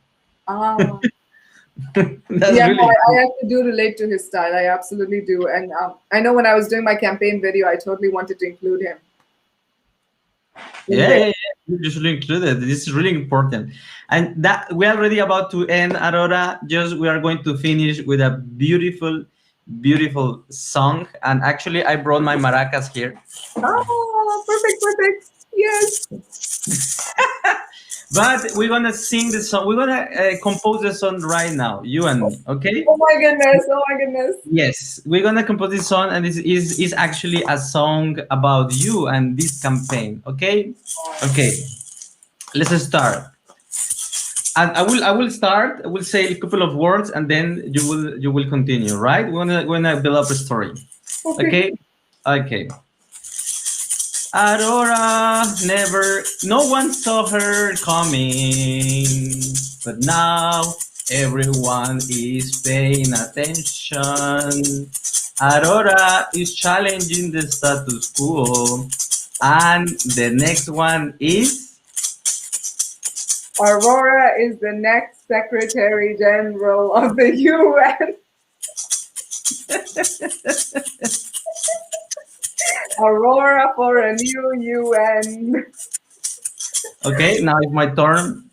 Yeah, really I have to do relate to his style. I absolutely do. And I know when I was doing my campaign video, I totally wanted to include him. in Yeah, there. yeah, yeah. You should include it. This is really important. And that we're already about to end, Aurora. Just we are going to finish with a beautiful, beautiful song. And actually, I brought my maracas here. Oh, perfect, perfect. Yes. But we're gonna sing the song. We're gonna compose the song right now, you and me. Okay? Oh my goodness. Oh my goodness. Yes, we're gonna compose this song, and this is actually a song about you and this campaign. Okay? Okay. Let's start. And I will start. I will say a couple of words, and then you will continue. Right? We're gonna build up a story. Okay. Okay. Okay. Aurora never, no one saw her coming, but now everyone is paying attention. Aurora is challenging the status quo, and the next one is Aurora is the next Secretary General of the UN. Aurora for a new UN. okay. Now it's my turn.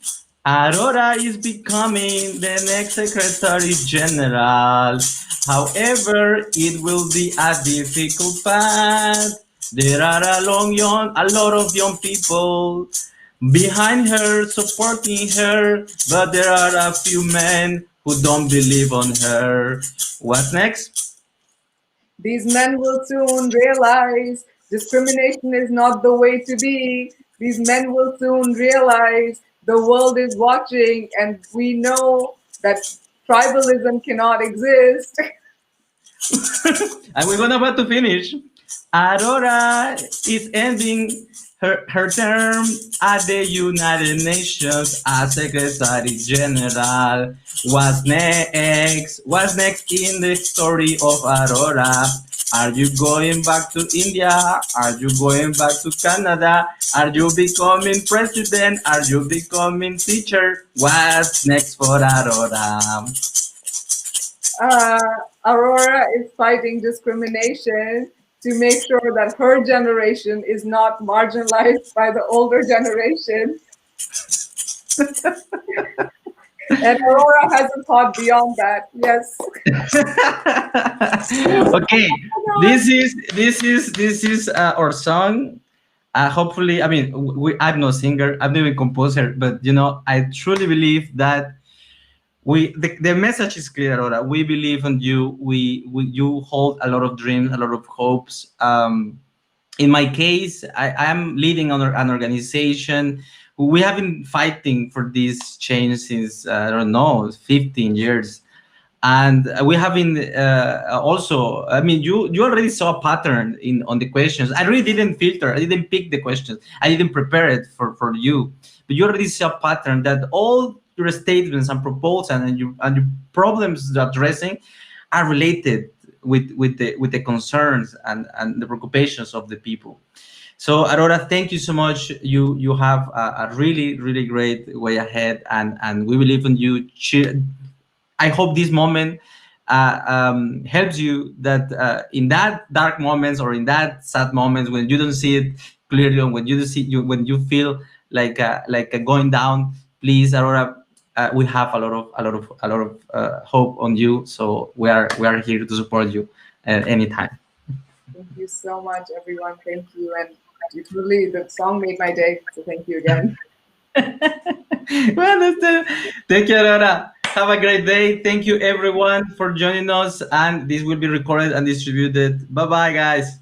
Aurora is becoming the next Secretary General. However, it will be a difficult path. There are a lot of young people behind her, supporting her, but there are a few men who don't believe on her. What's next? These men will soon realize discrimination is not the way to be. These men will soon realize the world is watching, and we know that tribalism cannot exist. And we're gonna about to finish. Aurora is ending her term at the United Nations as Secretary General. What's next? What's next in the story of Aurora? Are you going back to India? Are you going back to Canada? Are you becoming president? Are you becoming teacher? What's next for Aurora? Aurora is fighting discrimination to make sure that her generation is not marginalized by the older generation. And Aurora hasn't thought beyond that. Yes. Okay, this is our song. Hopefully, I mean, I'm no singer, I'm not even composer, but I truly believe that the message is clear, Aurora. We believe in you. You hold a lot of dreams, a lot of hopes. In my case, I am leading an organization. We have been fighting for this change since I don't know 15 years, and we have been also. I mean, you already saw a pattern on the questions. I really didn't filter. I didn't pick the questions. I didn't prepare it for you, but you already saw a pattern that all your statements and proposals and your problems you're addressing are related with the concerns and the preoccupations of the people. So Aurora, thank you so much. You have a really really great way ahead, and we believe in you. I hope this moment helps you that in that dark moments or in that sad moments when you don't see it clearly, or when you feel like going down. Please, Aurora, we have a lot of hope on you. So we are here to support you anytime. Thank you so much, everyone. Thank you. And truly, the song made my day. So thank you again. Well, thank you, Aurora. Have a great day. Thank you, everyone, for joining us. And this will be recorded and distributed. Bye bye, guys.